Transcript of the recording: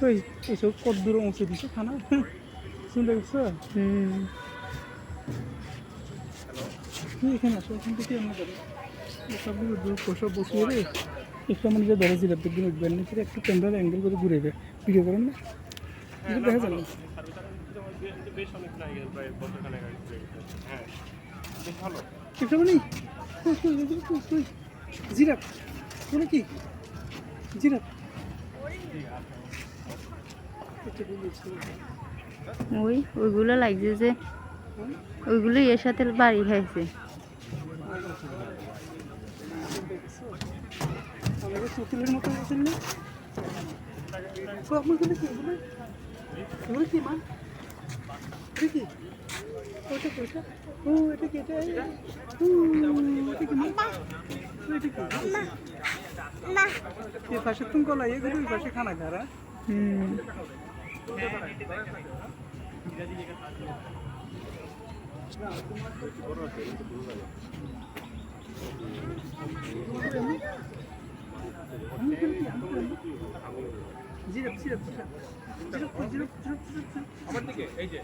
ওই এসব কত দূর অংশ দিছে খানা চিন্তা করছো তুই এখানে আসো এখান থেকে আমরা যাবো সবগুলো দূর সব বসিয়ে রে একটু আমার নিজে ধরে জিরাপ দেখবেন উঠবেন না সেটা একটু ক্যামেরা অ্যাঙ্গেল করে ঘুরে দেয় ভিডিও করেন না দেখা যাবে একটা মানে জিরাপ বলে কি জিরাপ ওইগুলো লাগছে যে ওইগুলো এর সাথে বাড়ি খাইছে চতুলের মতো আছেন না আপনার কি এগুলো কি মা এটা কি ওটা কি ওটা ও এটা কি এটা এটা কি মা এটা কি না ये पाशे तुम को लाइए गुरु पाशे खाना खा रहा জিরাপ জিরাপ জিরাপ জিরাপ জিরাপ আমার দিকে এই যে